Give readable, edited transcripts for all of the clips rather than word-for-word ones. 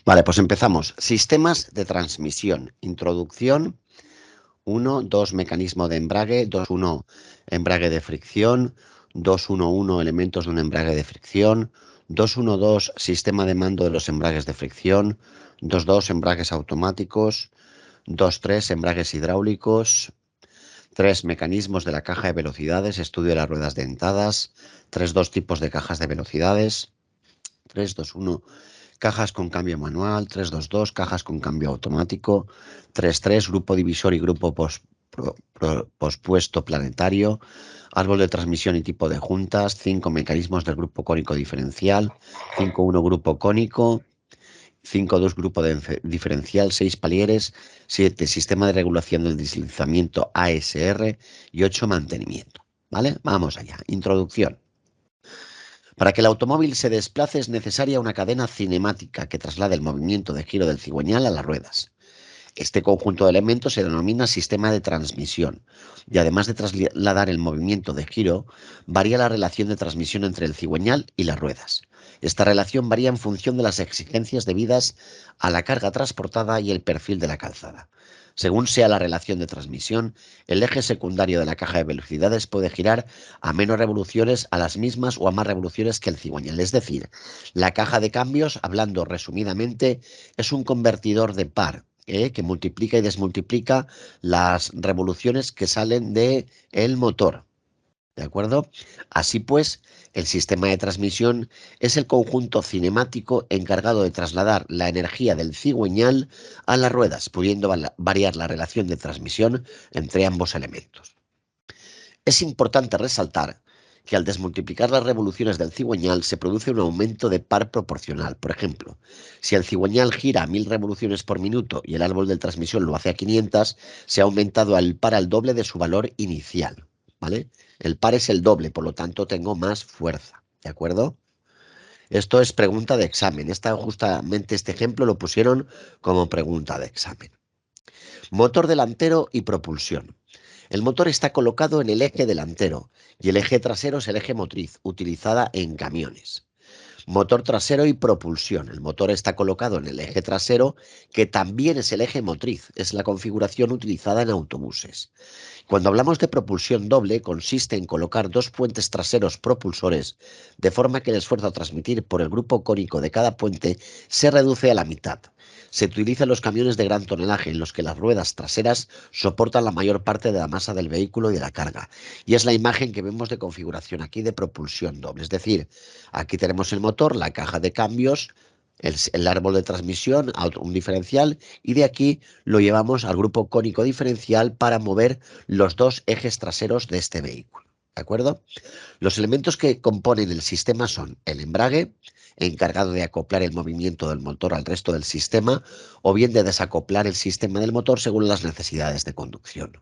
Vale, pues empezamos. Sistemas de transmisión. Introducción. 1, 2, mecanismo de embrague. 2, 1, embrague de fricción. 2, 1, 1, elementos de un embrague de fricción. 2, 1, 2, sistema de mando de los embragues de fricción. 2, 2, embragues automáticos. 2, 3, embragues hidráulicos. 3, mecanismos de la caja de velocidades. Estudio de las ruedas dentadas. 3, 2, tipos de cajas de velocidades. 3, 2, 1, cajas con cambio manual. 3, 2, 2, cajas con cambio automático. 3, 3, grupo divisor y grupo pospuesto planetario. Árbol de transmisión y tipo de juntas. 5, mecanismos del grupo cónico diferencial. 5, 1, grupo cónico. 5, 2, grupo diferencial. 6, palieres. 7, sistema de regulación del deslizamiento ASR. Y 8, mantenimiento. ¿Vale? Vamos allá. Introducción. Para que el automóvil se desplace es necesaria una cadena cinemática que traslade el movimiento de giro del cigüeñal a las ruedas. Este conjunto de elementos se denomina sistema de transmisión y además de trasladar el movimiento de giro, varía la relación de transmisión entre el cigüeñal y las ruedas. Esta relación varía en función de las exigencias debidas a la carga transportada y el perfil de la calzada. Según sea la relación de transmisión, el eje secundario de la caja de velocidades puede girar a menos revoluciones, a las mismas o a más revoluciones que el cigüeñal. Es decir, la caja de cambios, hablando resumidamente, es un convertidor de par, que multiplica y desmultiplica las revoluciones que salen del motor. ¿De acuerdo? Así pues, el sistema de transmisión es el conjunto cinemático encargado de trasladar la energía del cigüeñal a las ruedas, pudiendo variar la relación de transmisión entre ambos elementos. Es importante resaltar que al desmultiplicar las revoluciones del cigüeñal se produce un aumento de par proporcional. Por ejemplo, si el cigüeñal gira a 1000 revoluciones por minuto y el árbol de transmisión lo hace a 500, se ha aumentado al par al doble de su valor inicial, ¿vale? El par es el doble, por lo tanto tengo más fuerza, ¿de acuerdo? Esto es pregunta de examen. Justamente este ejemplo lo pusieron como pregunta de examen. Motor delantero y propulsión. El motor está colocado en el eje delantero y el eje trasero es el eje motriz, utilizada en camiones. Motor trasero y propulsión. El motor está colocado en el eje trasero, que también es el eje motriz. Es la configuración utilizada en autobuses. Cuando hablamos de propulsión doble, consiste en colocar dos puentes traseros propulsores, de forma que el esfuerzo a transmitir por el grupo cónico de cada puente se reduce a la mitad. Se utiliza en los camiones de gran tonelaje, en los que las ruedas traseras soportan la mayor parte de la masa del vehículo y de la carga. Y es la imagen que vemos de configuración aquí de propulsión doble. Es decir, aquí tenemos el motor, la caja de cambios, el árbol de transmisión, un diferencial, y de aquí lo llevamos al grupo cónico diferencial para mover los dos ejes traseros de este vehículo. ¿De acuerdo? Los elementos que componen el sistema son el embrague, encargado de acoplar el movimiento del motor al resto del sistema, o bien de desacoplar el sistema del motor según las necesidades de conducción.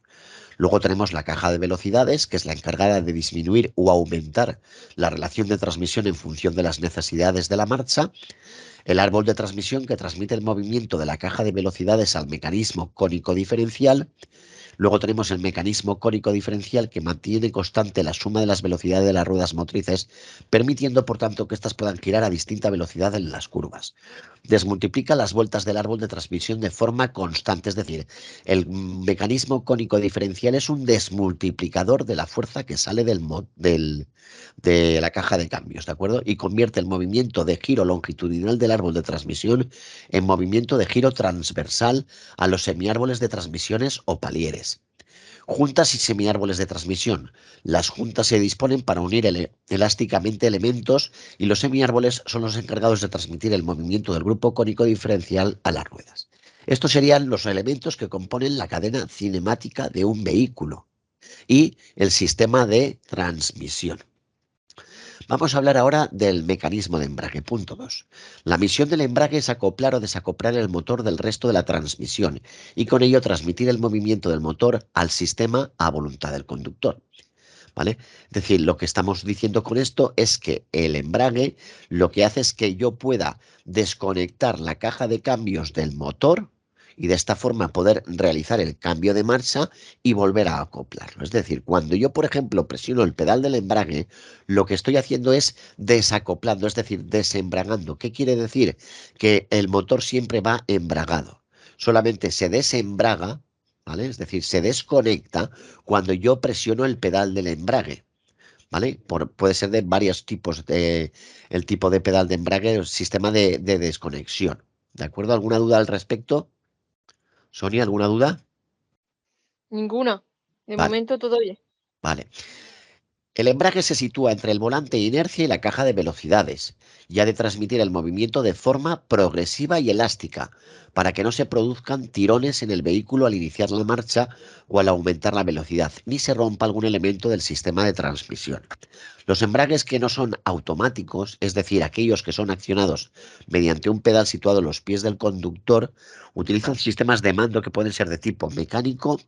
Luego tenemos la caja de velocidades, que es la encargada de disminuir o aumentar la relación de transmisión en función de las necesidades de la marcha. El árbol de transmisión, que transmite el movimiento de la caja de velocidades al mecanismo cónico diferencial. Luego tenemos el mecanismo cónico diferencial, que mantiene constante la suma de las velocidades de las ruedas motrices, permitiendo por tanto que éstas puedan girar a distinta velocidad en las curvas. Desmultiplica las vueltas del árbol de transmisión de forma constante, es decir, el mecanismo cónico diferencial es un desmultiplicador de la fuerza que sale de la caja de cambios, ¿de acuerdo? Y convierte el movimiento de giro longitudinal del árbol de transmisión en movimiento de giro transversal a los semiárboles de transmisiones o palieres. Juntas y semiárboles de transmisión. Las juntas se disponen para unir elásticamente elementos y los semiárboles son los encargados de transmitir el movimiento del grupo cónico diferencial a las ruedas. Estos serían los elementos que componen la cadena cinemática de un vehículo y el sistema de transmisión. Vamos a hablar ahora del mecanismo de embrague. Punto 2. La misión del embrague es acoplar o desacoplar el motor del resto de la transmisión y con ello transmitir el movimiento del motor al sistema a voluntad del conductor. ¿Vale? Es decir, lo que estamos diciendo con esto es que el embrague lo que hace es que yo pueda desconectar la caja de cambios del motor y de esta forma poder realizar el cambio de marcha y volver a acoplarlo. Es decir, cuando yo, por ejemplo, presiono el pedal del embrague, lo que estoy haciendo es desacoplando, es decir, desembragando. ¿Qué quiere decir? Que el motor siempre va embragado. Solamente se desembraga, ¿vale? Es decir, se desconecta cuando yo presiono el pedal del embrague. ¿Vale? Puede ser de varios tipos el tipo de pedal de embrague, el sistema de desconexión. ¿De acuerdo? ¿Alguna duda al respecto? Sonia, ¿alguna duda? Ninguna. De Vale, momento todo bien. vale. El embrague se sitúa entre el volante de inercia y la caja de velocidades, y ha de transmitir el movimiento de forma progresiva y elástica, para que no se produzcan tirones en el vehículo al iniciar la marcha o al aumentar la velocidad, ni se rompa algún elemento del sistema de transmisión. Los embragues que no son automáticos, es decir, aquellos que son accionados mediante un pedal situado en los pies del conductor, utilizan sistemas de mando que pueden ser de tipo mecánico,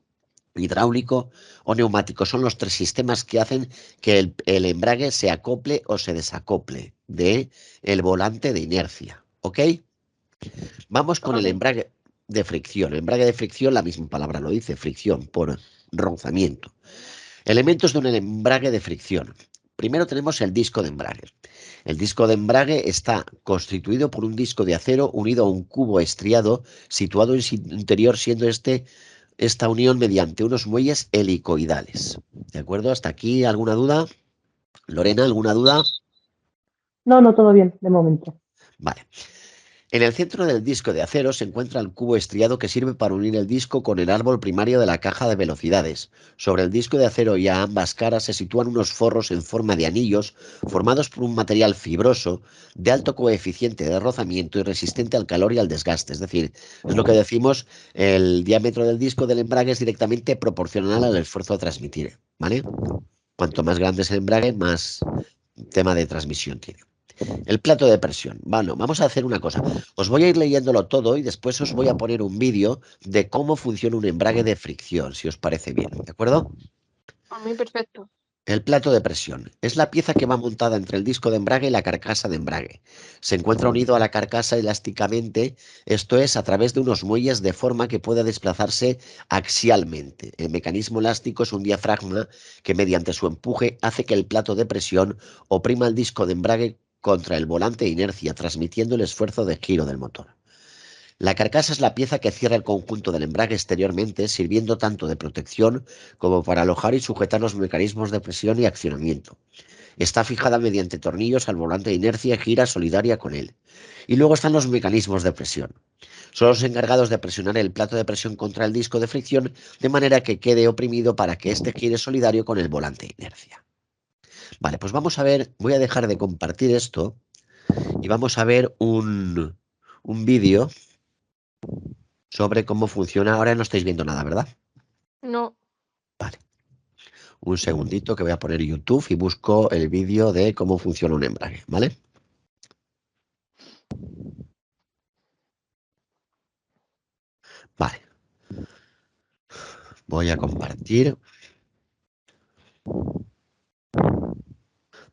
hidráulico o neumático. Son los tres sistemas que hacen que el embrague se acople o se desacople de el volante de inercia. ¿Ok? Vamos con el Vale. embrague de fricción. El embrague de fricción, la misma palabra lo dice, fricción por rozamiento. Elementos de un embrague de fricción. Primero tenemos el disco de embrague. El disco de embrague está constituido por un disco de acero unido a un cubo estriado situado en su interior, siendo esta unión mediante unos muelles helicoidales. ¿De acuerdo? ¿Hasta aquí alguna duda? Lorena, ¿alguna duda? No, no, todo bien, de momento. Vale. En el centro del disco de acero se encuentra el cubo estriado que sirve para unir el disco con el árbol primario de la caja de velocidades. Sobre el disco de acero y a ambas caras se sitúan unos forros en forma de anillos formados por un material fibroso de alto coeficiente de rozamiento y resistente al calor y al desgaste. Es decir, es lo que decimos, el diámetro del disco del embrague es directamente proporcional al esfuerzo a transmitir, ¿vale? Cuanto más grande es el embrague, más tema de transmisión tiene. El plato de presión. Bueno, vamos a hacer una cosa. Os voy a ir leyéndolo todo y después os voy a poner un vídeo de cómo funciona un embrague de fricción, si os parece bien, ¿de acuerdo? A mí perfecto. El plato de presión es la pieza que va montada entre el disco de embrague y la carcasa de embrague. Se encuentra unido a la carcasa elásticamente, esto es, a través de unos muelles de forma que pueda desplazarse axialmente. El mecanismo elástico es un diafragma que mediante su empuje hace que el plato de presión oprima el disco de embrague contra el volante de inercia, transmitiendo el esfuerzo de giro del motor. La carcasa es la pieza que cierra el conjunto del embrague exteriormente, sirviendo tanto de protección como para alojar y sujetar los mecanismos de presión y accionamiento. Está fijada mediante tornillos al volante de inercia y gira solidaria con él. Y luego están los mecanismos de presión. Son los encargados de presionar el plato de presión contra el disco de fricción de manera que quede oprimido para que éste gire solidario con el volante de inercia. Vale, pues vamos a ver, voy a dejar de compartir esto y vamos a ver un vídeo sobre cómo funciona. Ahora no estáis viendo nada, ¿verdad? No. Vale. Un segundito que voy a poner YouTube y busco el vídeo de cómo funciona un embrague, ¿vale? Vale. Voy a compartir.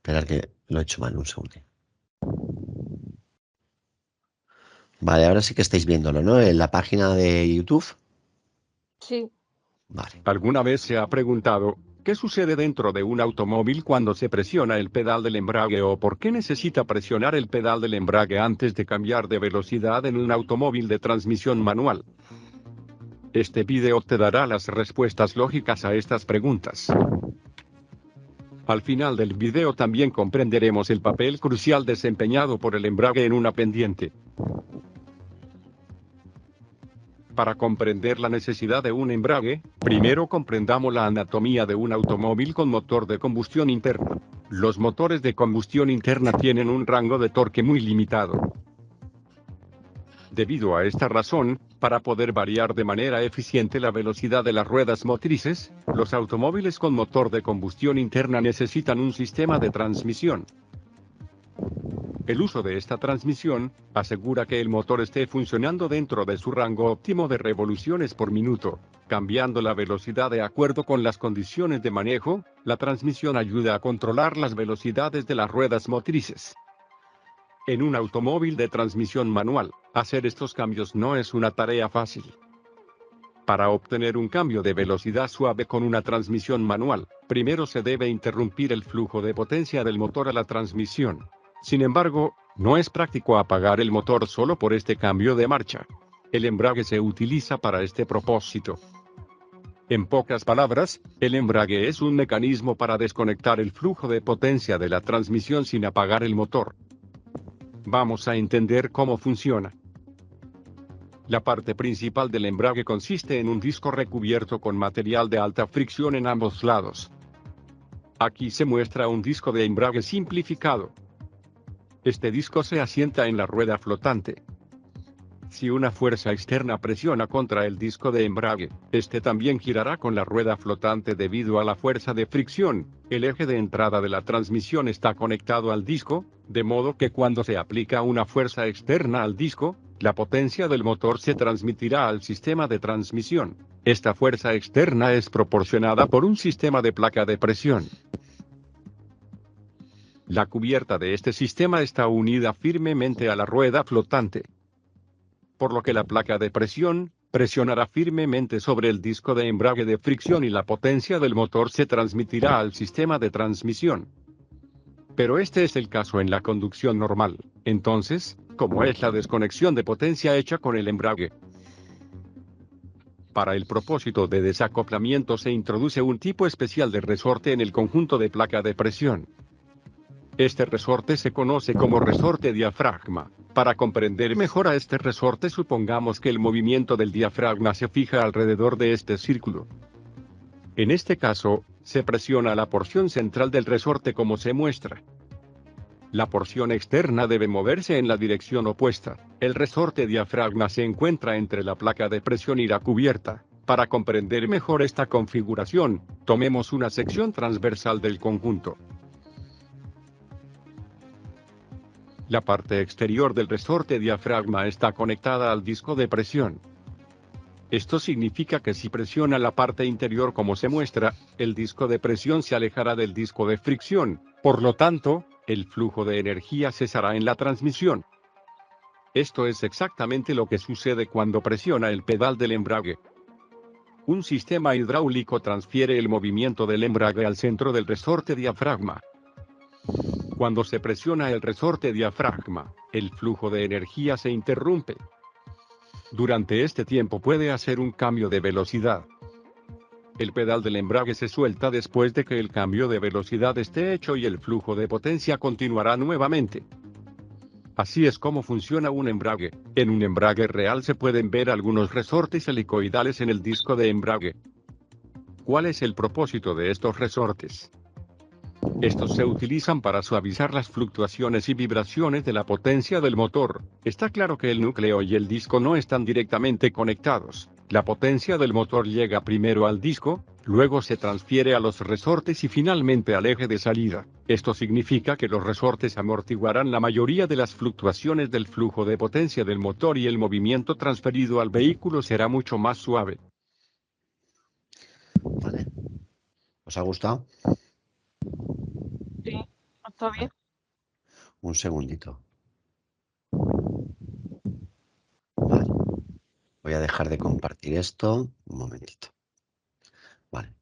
Esperar que lo he hecho mal, un segundo. Vale, ahora sí que estáis viéndolo, ¿no? En la página de YouTube. Sí. Vale. ¿Alguna vez se ha preguntado qué sucede dentro de un automóvil cuando se presiona el pedal del embrague o por qué necesita presionar el pedal del embrague antes de cambiar de velocidad en un automóvil de transmisión manual? Este vídeo te dará las respuestas lógicas a estas preguntas. Al final del video también comprenderemos el papel crucial desempeñado por el embrague en una pendiente. Para comprender la necesidad de un embrague, primero comprendamos la anatomía de un automóvil con motor de combustión interna. Los motores de combustión interna tienen un rango de torque muy limitado. Debido a esta razón, para poder variar de manera eficiente la velocidad de las ruedas motrices, los automóviles con motor de combustión interna necesitan un sistema de transmisión. El uso de esta transmisión asegura que el motor esté funcionando dentro de su rango óptimo de revoluciones por minuto, cambiando la velocidad de acuerdo con las condiciones de manejo. La transmisión ayuda a controlar las velocidades de las ruedas motrices. En un automóvil de transmisión manual, hacer estos cambios no es una tarea fácil. Para obtener un cambio de velocidad suave con una transmisión manual, primero se debe interrumpir el flujo de potencia del motor a la transmisión. Sin embargo, no es práctico apagar el motor solo por este cambio de marcha. El embrague se utiliza para este propósito. En pocas palabras, el embrague es un mecanismo para desconectar el flujo de potencia de la transmisión sin apagar el motor. Vamos a entender cómo funciona. La parte principal del embrague consiste en un disco recubierto con material de alta fricción en ambos lados. Aquí se muestra un disco de embrague simplificado. Este disco se asienta en la rueda flotante. Si una fuerza externa presiona contra el disco de embrague, este también girará con la rueda flotante debido a la fuerza de fricción. El eje de entrada de la transmisión está conectado al disco, de modo que cuando se aplica una fuerza externa al disco, la potencia del motor se transmitirá al sistema de transmisión. Esta fuerza externa es proporcionada por un sistema de placa de presión. La cubierta de este sistema está unida firmemente a la rueda flotante, por lo que la placa de presión presionará firmemente sobre el disco de embrague de fricción y la potencia del motor se transmitirá al sistema de transmisión. Pero este es el caso en la conducción normal. Entonces, ¿cómo es la desconexión de potencia hecha con el embrague? Para el propósito de desacoplamiento se introduce un tipo especial de resorte en el conjunto de placa de presión. Este resorte se conoce como resorte diafragma. Para comprender mejor a este resorte, supongamos que el movimiento del diafragma se fija alrededor de este círculo. En este caso, se presiona la porción central del resorte como se muestra. La porción externa debe moverse en la dirección opuesta. El resorte diafragma se encuentra entre la placa de presión y la cubierta. Para comprender mejor esta configuración, tomemos una sección transversal del conjunto. La parte exterior del resorte diafragma está conectada al disco de presión. Esto significa que si presiona la parte interior como se muestra, el disco de presión se alejará del disco de fricción, por lo tanto, el flujo de energía cesará en la transmisión. Esto es exactamente lo que sucede cuando presiona el pedal del embrague. Un sistema hidráulico transfiere el movimiento del embrague al centro del resorte diafragma. Cuando se presiona el resorte diafragma, el flujo de energía se interrumpe. Durante este tiempo puede hacer un cambio de velocidad. El pedal del embrague se suelta después de que el cambio de velocidad esté hecho y el flujo de potencia continuará nuevamente. Así es como funciona un embrague. En un embrague real se pueden ver algunos resortes helicoidales en el disco de embrague. ¿Cuál es el propósito de estos resortes? Estos se utilizan para suavizar las fluctuaciones y vibraciones de la potencia del motor. Está claro que el núcleo y el disco no están directamente conectados. La potencia del motor llega primero al disco, luego se transfiere a los resortes y finalmente al eje de salida. Esto significa que los resortes amortiguarán la mayoría de las fluctuaciones del flujo de potencia del motor y el movimiento transferido al vehículo será mucho más suave. Vale. ¿Os ha gustado? Sí, está bien. Un segundito. Vale. Voy a dejar de compartir esto. Un momentito. Vale.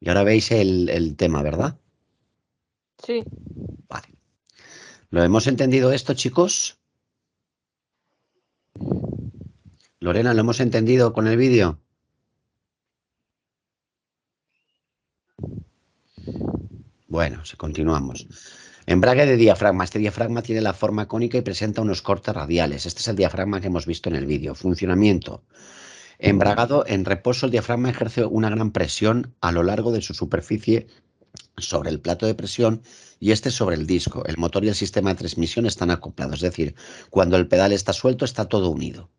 Y ahora veis el tema, ¿verdad? Sí, Vale. ¿Lo hemos entendido esto, chicos? Lorena, ¿lo hemos entendido con el vídeo? Bueno, continuamos. Embrague de diafragma. Este diafragma tiene la forma cónica y presenta unos cortes radiales. Este es el diafragma que hemos visto en el vídeo. Funcionamiento. Embragado en reposo, el diafragma ejerce una gran presión a lo largo de su superficie sobre el plato de presión y este sobre el disco. El motor y el sistema de transmisión están acoplados, es decir, cuando el pedal está suelto está todo unido.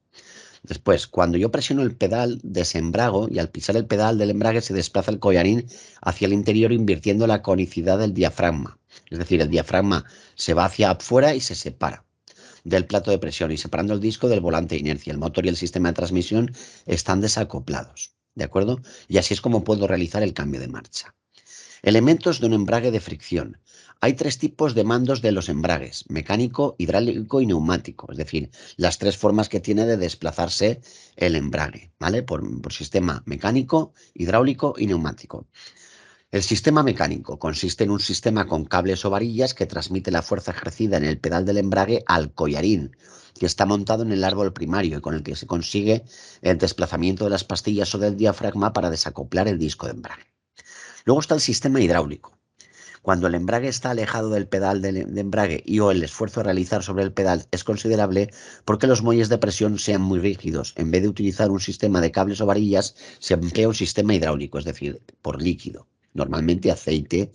Después, cuando yo presiono el pedal, desembrago y al pisar el pedal del embrague se desplaza el collarín hacia el interior invirtiendo la conicidad del diafragma. Es decir, el diafragma se va hacia afuera y se separa del plato de presión y separando el disco del volante de inercia. El motor y el sistema de transmisión están desacoplados, ¿de acuerdo? Y así es como puedo realizar el cambio de marcha. Elementos de un embrague de fricción. Hay 3 tipos de mandos de los embragues: mecánico, hidráulico y neumático. Es decir, las 3 formas que tiene de desplazarse el embrague, ¿vale? Por sistema mecánico, hidráulico y neumático. El sistema mecánico consiste en un sistema con cables o varillas que transmite la fuerza ejercida en el pedal del embrague al collarín, que está montado en el árbol primario y con el que se consigue el desplazamiento de las pastillas o del diafragma para desacoplar el disco de embrague. Luego está el sistema hidráulico. Cuando el embrague está alejado del pedal de embrague y o el esfuerzo a realizar sobre el pedal es considerable porque los muelles de presión sean muy rígidos. En vez de utilizar un sistema de cables o varillas, se emplea un sistema hidráulico, es decir, por líquido, normalmente aceite.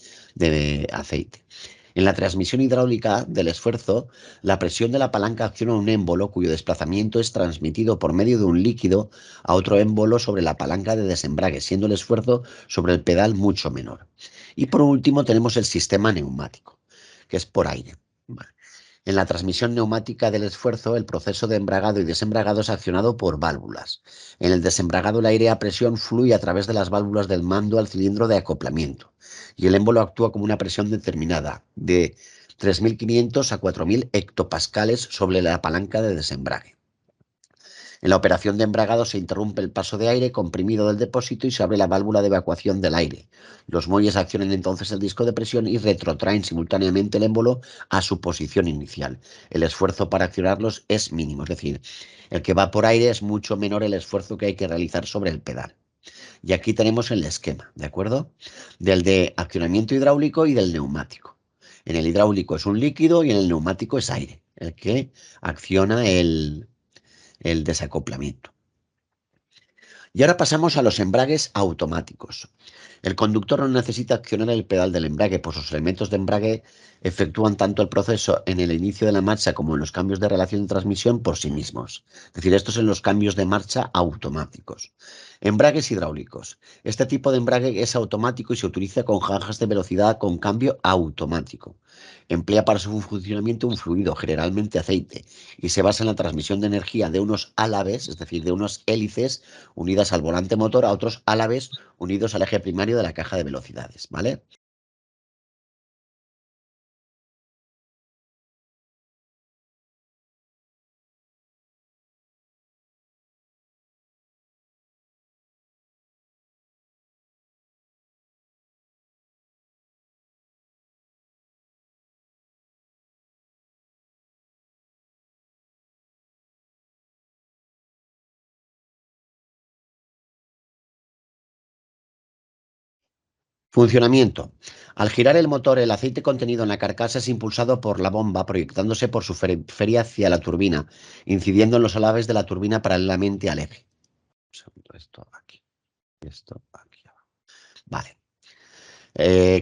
En la transmisión hidráulica del esfuerzo, la presión de la palanca acciona un émbolo cuyo desplazamiento es transmitido por medio de un líquido a otro émbolo sobre la palanca de desembrague, siendo el esfuerzo sobre el pedal mucho menor. Y por último tenemos el sistema neumático, que es por aire. Vale. En la transmisión neumática del esfuerzo, el proceso de embragado y desembragado es accionado por válvulas. En el desembragado, el aire a presión fluye a través de las válvulas del mando al cilindro de acoplamiento y el émbolo actúa como una presión determinada de 3.500 a 4.000 hectopascales sobre la palanca de desembrague. En la operación de embragado se interrumpe el paso de aire comprimido del depósito y se abre la válvula de evacuación del aire. Los muelles accionan entonces el disco de presión y retrotraen simultáneamente el émbolo a su posición inicial. El esfuerzo para accionarlos es mínimo, es decir, el que va por aire es mucho menor el esfuerzo que hay que realizar sobre el pedal. Y aquí tenemos el esquema, ¿de acuerdo? Del de accionamiento hidráulico y del neumático. En el hidráulico es un líquido y en el neumático es aire, el que acciona el desacoplamiento. Y ahora pasamos a los embragues automáticos. El conductor no necesita accionar el pedal del embrague, pues los elementos de embrague efectúan tanto el proceso en el inicio de la marcha como en los cambios de relación de transmisión por sí mismos. Es decir, estos son los cambios de marcha automáticos. Embragues hidráulicos. Este tipo de embrague es automático y se utiliza con franjas de velocidad con cambio automático. Emplea para su funcionamiento un fluido, generalmente aceite, y se basa en la transmisión de energía de unos álabes, es decir, de unos hélices unidas al volante motor a otros álabes unidos al eje primario de la caja de velocidades, ¿vale? Funcionamiento. Al girar el motor, el aceite contenido en la carcasa es impulsado por la bomba, proyectándose por su periferia hacia la turbina, incidiendo en los álabes de la turbina paralelamente al eje. Un segundo, esto aquí. Esto aquí abajo. Vale.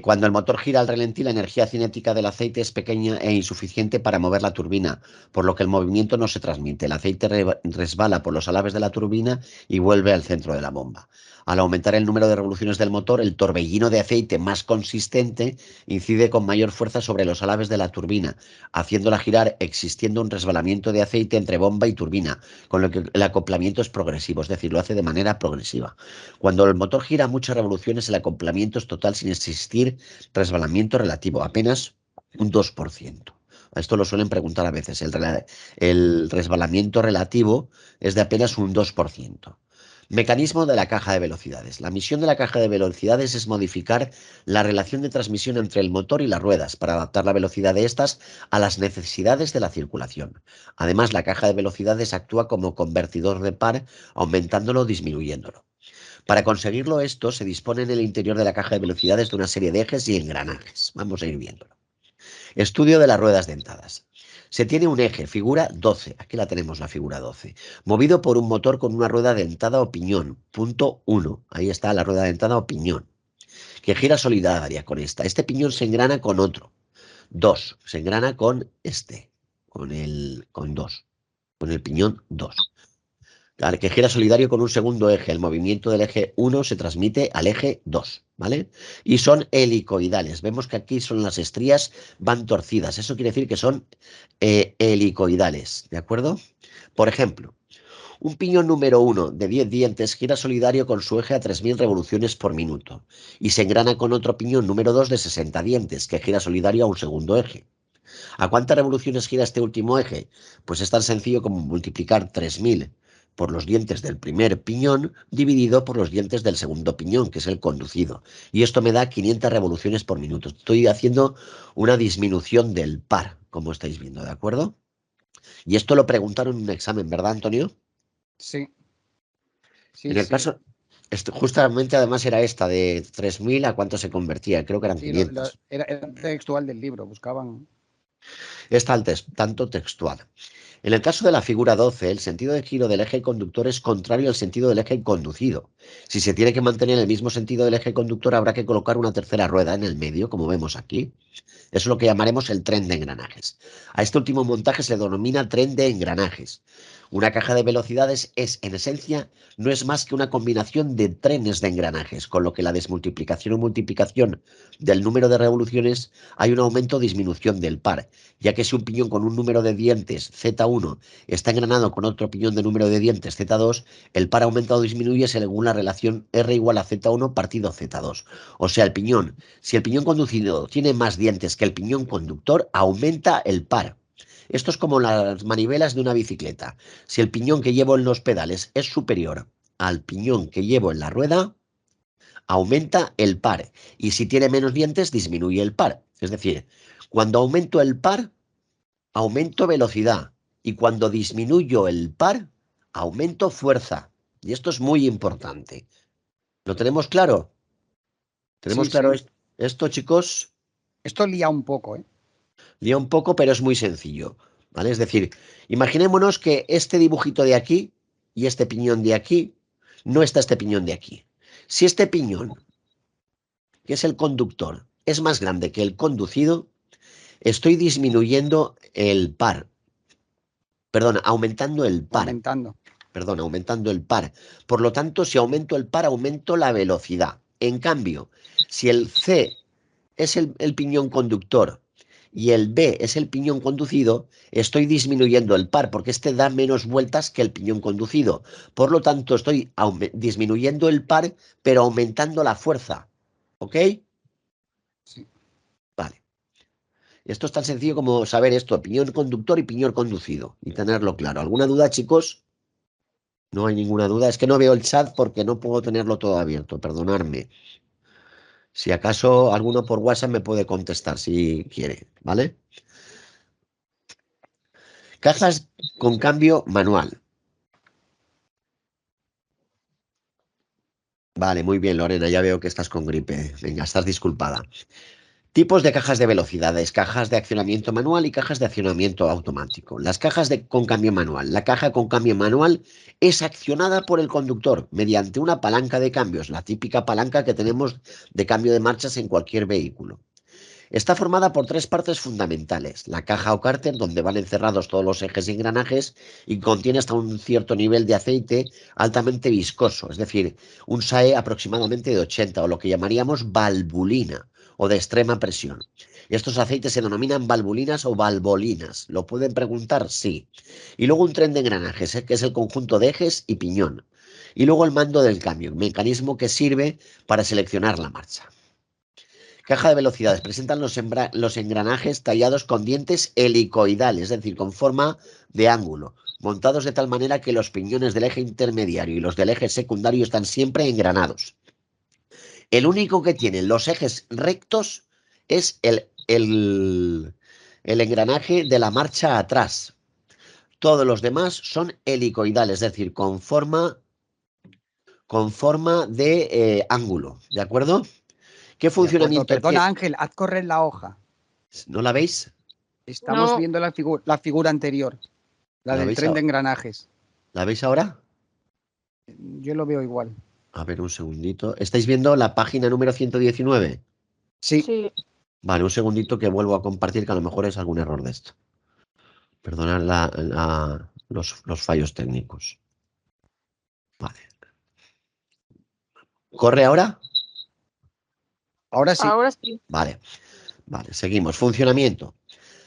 Cuando el motor gira al ralentí, la energía cinética del aceite es pequeña e insuficiente para mover la turbina, por lo que el movimiento no se transmite. El aceite resbala por los álabes de la turbina y vuelve al centro de la bomba. Al aumentar el número de revoluciones del motor, el torbellino de aceite más consistente incide con mayor fuerza sobre los álabes de la turbina, haciéndola girar, existiendo un resbalamiento de aceite entre bomba y turbina, con lo que el acoplamiento es progresivo, es decir, lo hace de manera progresiva. Cuando el motor gira muchas revoluciones, el acoplamiento es total sin existir resbalamiento relativo, apenas un 2%. Esto lo suelen preguntar a veces. El resbalamiento relativo es de apenas un 2%. Mecanismo de la caja de velocidades. La misión de la caja de velocidades es modificar la relación de transmisión entre el motor y las ruedas para adaptar la velocidad de estas a las necesidades de la circulación. Además, la caja de velocidades actúa como convertidor de par, aumentándolo o disminuyéndolo. Para conseguirlo esto, se dispone en el interior de la caja de velocidades de una serie de ejes y engranajes. Vamos a ir viéndolo. Estudio de las ruedas dentadas. Se tiene un eje, figura 12, aquí la tenemos la figura 12, movido por un motor con una rueda dentada o piñón, punto 1, ahí está la rueda dentada o piñón, que gira solidaria con esta. Este piñón se engrana con otro, 2, se engrana con este, con el piñón 2. Que gira solidario con un segundo eje. El movimiento del eje 1 se transmite al eje 2, ¿vale? Y son helicoidales. Vemos que aquí son las estrías, van torcidas. Eso quiere decir que son helicoidales, ¿de acuerdo? Por ejemplo, Un piñón número 1 de 10 dientes gira solidario con su eje a 3000 revoluciones por minuto y se engrana con otro piñón número 2 de 60 dientes que gira solidario a un segundo eje. ¿A cuántas revoluciones gira este último eje? Pues es tan sencillo como multiplicar 3000 por los dientes del primer piñón dividido por los dientes del segundo piñón, que es el conducido. Y esto me da 500 revoluciones por minuto. Estoy haciendo una disminución del par, como estáis viendo, ¿de acuerdo? Y esto lo preguntaron en un examen, ¿verdad, Antonio? Sí. Sí, En el sí. caso, justamente además era esta, de 3000 a cuánto se convertía, creo que eran Sí, 500. era textual del libro, buscaban. Está el tanto textual. En el caso de la figura 12, el sentido de giro del eje conductor es contrario al sentido del eje conducido. Si se tiene que mantener el mismo sentido del eje conductor, habrá que colocar una tercera rueda en el medio, como vemos aquí. Eso es lo que llamaremos el tren de engranajes. A este último montaje se le denomina tren de engranajes. Una caja de velocidades es, en esencia, no es más que una combinación de trenes de engranajes, con lo que la desmultiplicación o multiplicación del número de revoluciones hay un aumento o disminución del par, ya que si un piñón con un número de dientes Z1 está engranado con otro piñón de número de dientes Z2, el par aumenta o disminuye según la relación R igual a Z1 partido Z2. O sea, si el piñón conducido tiene más dientes que el piñón conductor, aumenta el par. Esto es como las manivelas de una bicicleta. Si el piñón que llevo en los pedales es superior al piñón que llevo en la rueda, aumenta el par. Y si tiene menos dientes, disminuye el par. Es decir, cuando aumento el par, aumento velocidad. Y cuando disminuyo el par, aumento fuerza. Y esto es muy importante. ¿Lo tenemos claro? ¿Tenemos Sí, claro sí. esto, chicos? Esto lía un poco, ¿eh? Lía un poco, pero es muy sencillo, ¿vale? Es decir, imaginémonos que este dibujito de aquí y este piñón de aquí, no está este piñón de aquí. Si este piñón, que es el conductor, es más grande que el conducido, estoy disminuyendo el par. Perdón, aumentando el par. Aumentando. Perdón, aumentando el par. Por lo tanto, si aumento el par, aumento la velocidad. En cambio, si el C es el piñón conductor y el B es el piñón conducido, estoy disminuyendo el par porque este da menos vueltas que el piñón conducido. Por lo tanto, estoy disminuyendo el par, pero aumentando la fuerza. ¿Ok? Sí. Vale. Esto es tan sencillo como saber esto, piñón conductor y piñón conducido, y tenerlo claro. ¿Alguna duda, chicos? No hay ninguna duda. Es que no veo el chat porque no puedo tenerlo todo abierto. Perdonadme. Si acaso alguno por WhatsApp me puede contestar si quiere, ¿vale? Cajas con cambio manual. Vale, muy bien, Lorena, ya veo que estás con gripe. Venga, estás disculpada. Tipos de cajas de velocidades, cajas de accionamiento manual y cajas de accionamiento automático. Las cajas con cambio manual. La caja con cambio manual es accionada por el conductor mediante una palanca de cambios, la típica palanca que tenemos de cambio de marchas en cualquier vehículo. Está formada por tres partes fundamentales. La caja o cárter, donde van encerrados todos los ejes y engranajes, y contiene hasta un cierto nivel de aceite altamente viscoso, es decir, un SAE aproximadamente de 80, o lo que llamaríamos valvulina, o de extrema presión. Estos aceites se denominan valvulinas o valvolinas. ¿Lo pueden preguntar? Sí. Y luego un tren de engranajes, que es el conjunto de ejes y piñón. Y luego el mando del cambio, mecanismo que sirve para seleccionar la marcha. Caja de velocidades. Presentan los engranajes tallados con dientes helicoidales, es decir, con forma de ángulo, montados de tal manera que los piñones del eje intermediario y los del eje secundario están siempre engranados. El único que tiene los ejes rectos es el engranaje de la marcha atrás. Todos los demás son helicoidales, es decir, con forma de ángulo, ¿de acuerdo? ¿Qué De acuerdo. funcionamiento Perdona, tiene? Ángel, haz correr la hoja. ¿No la veis? Estamos No, viendo la figura anterior, la ¿La del veis, tren de engranajes. ¿La veis ahora? Yo lo veo igual. A ver, un segundito. ¿Estáis viendo la página número 119? Sí. sí. Vale, un segundito que vuelvo a compartir, que a lo mejor es algún error de esto. Perdonad los fallos técnicos. Vale. ¿Corre ahora? Ahora sí. Ahora sí. Vale. Vale, seguimos. Funcionamiento.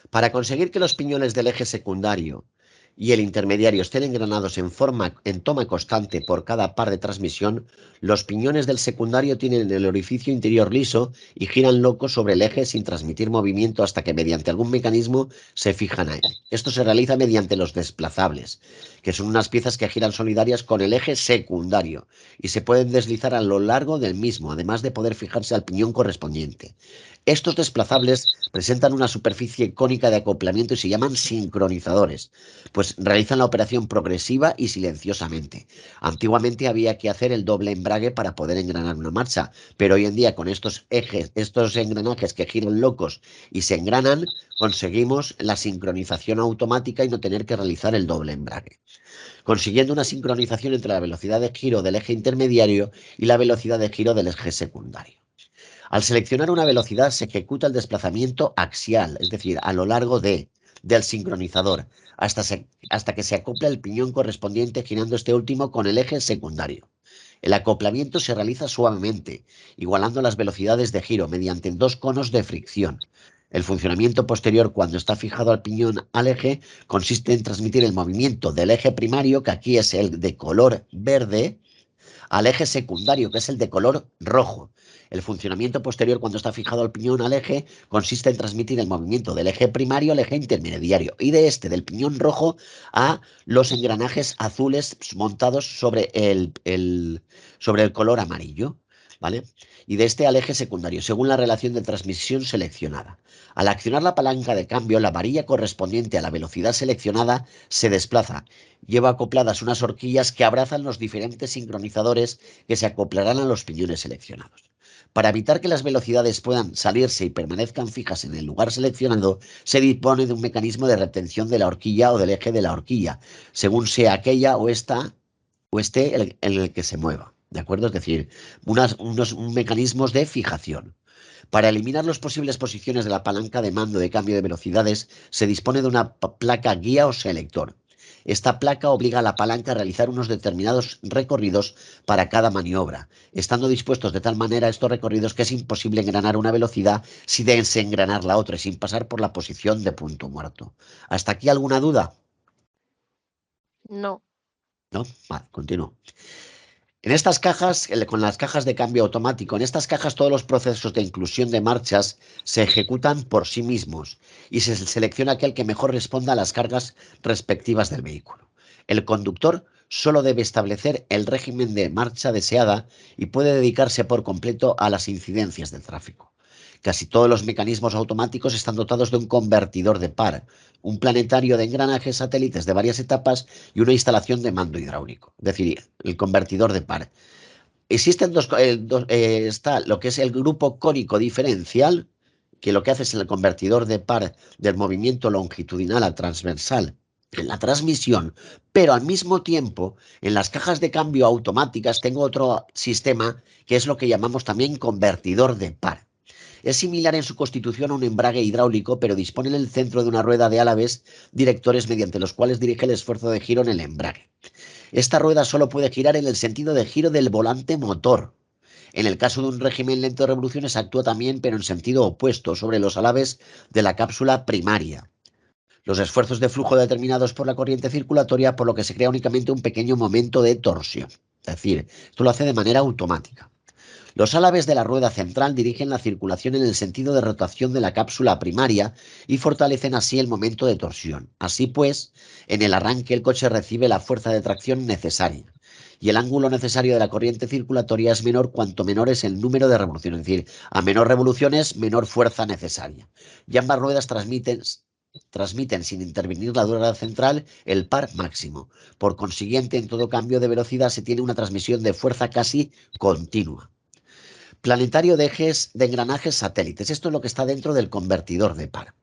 Para conseguir que los piñones del eje secundario y el intermediario estén engranados en toma constante por cada par de transmisión, los piñones del secundario tienen el orificio interior liso y giran locos sobre el eje sin transmitir movimiento hasta que mediante algún mecanismo se fijan a él. Esto se realiza mediante los desplazables, que son unas piezas que giran solidarias con el eje secundario y se pueden deslizar a lo largo del mismo, además de poder fijarse al piñón correspondiente. Estos desplazables presentan una superficie cónica de acoplamiento y se llaman sincronizadores, pues realizan la operación progresiva y silenciosamente. Antiguamente había que hacer el doble embrague para poder engranar una marcha, pero hoy en día con estos ejes, estos engranajes que giran locos y se engranan, conseguimos la sincronización automática y no tener que realizar el doble embrague, consiguiendo una sincronización entre la velocidad de giro del eje intermediario y la velocidad de giro del eje secundario. Al seleccionar una velocidad se ejecuta el desplazamiento axial, es decir, a lo largo del sincronizador, hasta que se acopla el piñón correspondiente girando este último con el eje secundario. El acoplamiento se realiza suavemente, igualando las velocidades de giro mediante dos conos de fricción. El funcionamiento posterior, cuando está fijado al piñón al eje, consiste en transmitir el movimiento del eje primario, que aquí es el de color verde, al eje secundario, que es el de color rojo. El funcionamiento posterior, cuando está fijado al piñón al eje, consiste en transmitir el movimiento del eje primario al eje intermediario y de este, del piñón rojo, a los engranajes azules montados sobre el color amarillo, ¿vale? Y de este al eje secundario, según la relación de transmisión seleccionada. Al accionar la palanca de cambio, la varilla correspondiente a la velocidad seleccionada se desplaza. Lleva acopladas unas horquillas que abrazan los diferentes sincronizadores que se acoplarán a los piñones seleccionados. Para evitar que las velocidades puedan salirse y permanezcan fijas en el lugar seleccionado, se dispone de un mecanismo de retención de la horquilla o del eje de la horquilla, según sea aquella o esté en el que se mueva. ¿De acuerdo? Es decir, unos mecanismos de fijación. Para eliminar las posibles posiciones de la palanca de mando de cambio de velocidades, se dispone de una placa guía o selector. Esta placa obliga a la palanca a realizar unos determinados recorridos para cada maniobra, estando dispuestos de tal manera estos recorridos que es imposible engranar una velocidad sin desengranar la otra y sin pasar por la posición de punto muerto. ¿Hasta aquí alguna duda? No. ¿No? Vale, continúo. En estas cajas, con las cajas de cambio automático, en estas cajas todos los procesos de inclusión de marchas se ejecutan por sí mismos y se selecciona aquel que mejor responda a las cargas respectivas del vehículo. El conductor solo debe establecer el régimen de marcha deseada y puede dedicarse por completo a las incidencias del tráfico. Casi todos los mecanismos automáticos están dotados de un convertidor de par, un planetario de engranajes satélites de varias etapas y una instalación de mando hidráulico, es decir, el convertidor de par. Existen está lo que es el grupo cónico diferencial, que lo que hace es el convertidor de par del movimiento longitudinal a transversal en la transmisión, pero al mismo tiempo en las cajas de cambio automáticas tengo otro sistema que es lo que llamamos también convertidor de par. Es similar en su constitución a un embrague hidráulico, pero dispone en el centro de una rueda de álabes directores mediante los cuales dirige el esfuerzo de giro en el embrague. Esta rueda solo puede girar en el sentido de giro del volante motor. En el caso de un régimen lento de revoluciones actúa también, pero en sentido opuesto, sobre los álabes de la cápsula primaria. Los esfuerzos de flujo determinados por la corriente circulatoria, por lo que se crea únicamente un pequeño momento de torsión. Es decir, esto lo hace de manera automática. Los álabes de la rueda central dirigen la circulación en el sentido de rotación de la cápsula primaria y fortalecen así el momento de torsión. Así pues, en el arranque el coche recibe la fuerza de tracción necesaria y el ángulo necesario de la corriente circulatoria es menor cuanto menor es el número de revoluciones, es decir, a menor revoluciones, menor fuerza necesaria. Y ambas ruedas transmiten sin intervenir la rueda central el par máximo. Por consiguiente, en todo cambio de velocidad se tiene una transmisión de fuerza casi continua. Planetario de ejes de engranajes satélites. Esto es lo que está dentro del convertidor de par.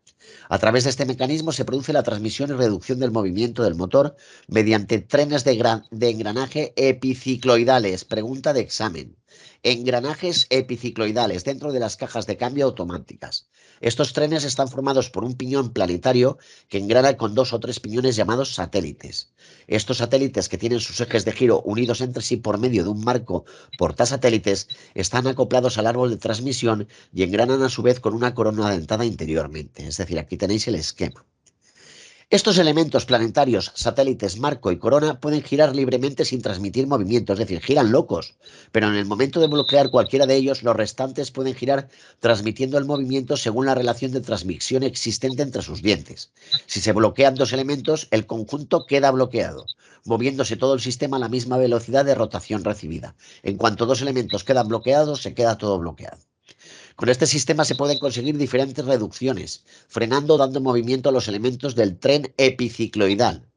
A través de este mecanismo se produce la transmisión y reducción del movimiento del motor mediante trenes de engranaje epicicloidales. Pregunta de examen. Engranajes epicicloidales dentro de las cajas de cambio automáticas. Estos trenes están formados por un piñón planetario que engrana con 2 o 3 piñones llamados satélites. Estos satélites, que tienen sus ejes de giro unidos entre sí por medio de un marco portasatélites, están acoplados al árbol de transmisión y engranan a su vez con una corona dentada interiormente. Es decir, aquí tenéis el esquema. Estos elementos planetarios, satélites, marco y corona pueden girar libremente sin transmitir movimiento, es decir, giran locos, pero en el momento de bloquear cualquiera de ellos, los restantes pueden girar transmitiendo el movimiento según la relación de transmisión existente entre sus dientes. Si se bloquean dos elementos, el conjunto queda bloqueado, moviéndose todo el sistema a la misma velocidad de rotación recibida. En cuanto dos elementos quedan bloqueados, se queda todo bloqueado. Con este sistema se pueden conseguir diferentes reducciones, frenando o dando movimiento a los elementos del tren epicicloidal.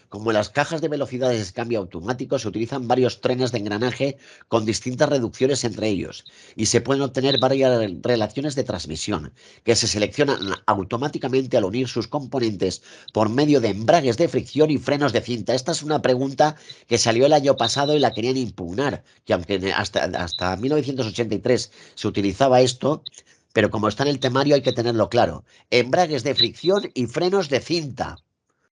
Como en las cajas de velocidades de cambio automático, se utilizan varios trenes de engranaje con distintas reducciones entre ellos y se pueden obtener varias relaciones de transmisión que se seleccionan automáticamente al unir sus componentes por medio de embragues de fricción y frenos de cinta. Esta es una pregunta que salió el año pasado y la querían impugnar, que aunque hasta 1983 se utilizaba esto, pero como está en el temario hay que tenerlo claro. Embragues de fricción y frenos de cinta.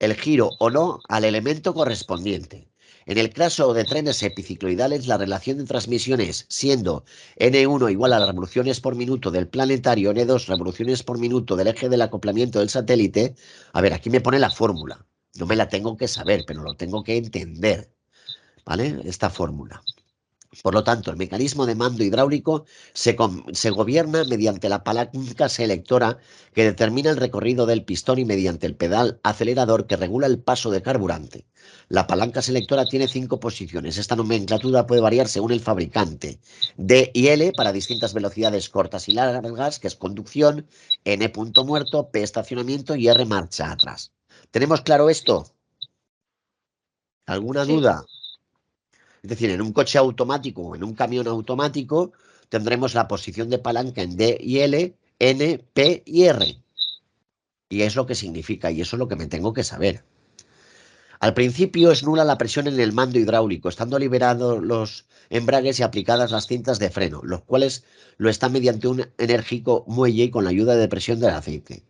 El giro o no al elemento correspondiente. En el caso de trenes epicicloidales, la relación de transmisión es, siendo N1 igual a las revoluciones por minuto del planetario, N2 revoluciones por minuto del eje del acoplamiento del satélite. A ver, aquí me pone la fórmula. No me la tengo que saber, pero lo tengo que entender, ¿vale? Esta fórmula. Por lo tanto, el mecanismo de mando hidráulico se gobierna mediante la palanca selectora que determina el recorrido del pistón y mediante el pedal acelerador que regula el paso de carburante. La palanca selectora tiene 5 posiciones. Esta nomenclatura puede variar según el fabricante. D y L para distintas velocidades cortas y largas, que es conducción, N punto muerto, P estacionamiento y R marcha atrás. ¿Tenemos claro esto? ¿Alguna Sí. duda? Es decir, en un coche automático o en un camión automático tendremos la posición de palanca en D y L, N, P y R. Y es lo que significa, y eso es lo que me tengo que saber. Al principio es nula la presión en el mando hidráulico, estando liberados los embragues y aplicadas las cintas de freno, los cuales lo están mediante un enérgico muelle y con la ayuda de presión del aceite.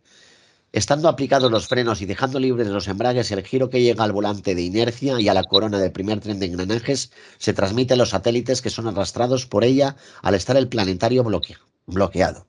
Estando aplicados los frenos y dejando libres los embragues, el giro que llega al volante de inercia y a la corona del primer tren de engranajes se transmite a los satélites que son arrastrados por ella al estar el planetario bloqueado.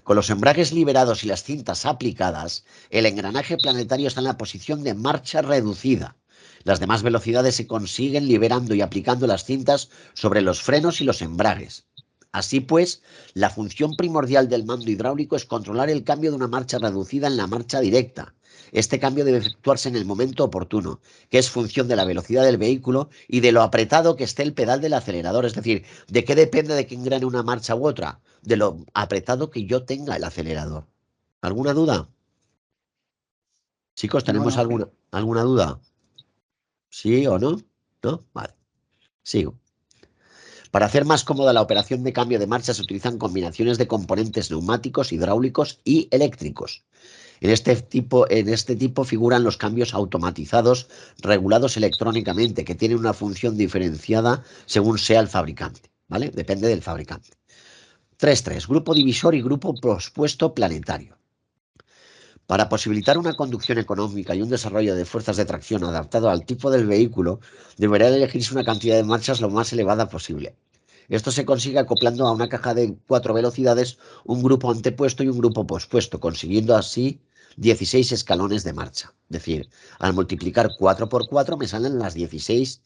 Con los embragues liberados y las cintas aplicadas, el engranaje planetario está en la posición de marcha reducida. Las demás velocidades se consiguen liberando y aplicando las cintas sobre los frenos y los embragues. Así pues, la función primordial del mando hidráulico es controlar el cambio de una marcha reducida en la marcha directa. Este cambio debe efectuarse en el momento oportuno, que es función de la velocidad del vehículo y de lo apretado que esté el pedal del acelerador. Es decir, ¿de qué depende de que engrane una marcha u otra? De lo apretado que yo tenga el acelerador. ¿Alguna duda? Chicos, ¿tenemos No. alguna duda? ¿Sí o no? ¿No? Vale. Sigo. Para hacer más cómoda la operación de cambio de marcha se utilizan combinaciones de componentes neumáticos, hidráulicos y eléctricos. En este tipo figuran los cambios automatizados regulados electrónicamente que tienen una función diferenciada según sea el fabricante, ¿vale? Depende del fabricante. 3.3. Grupo divisor y grupo pospuesto planetario. Para posibilitar una conducción económica y un desarrollo de fuerzas de tracción adaptado al tipo del vehículo, deberá elegirse una cantidad de marchas lo más elevada posible. Esto se consigue acoplando a una caja de 4 velocidades un grupo antepuesto y un grupo pospuesto, consiguiendo así 16 escalones de marcha. Es decir, al multiplicar 4 por 4 me salen las 16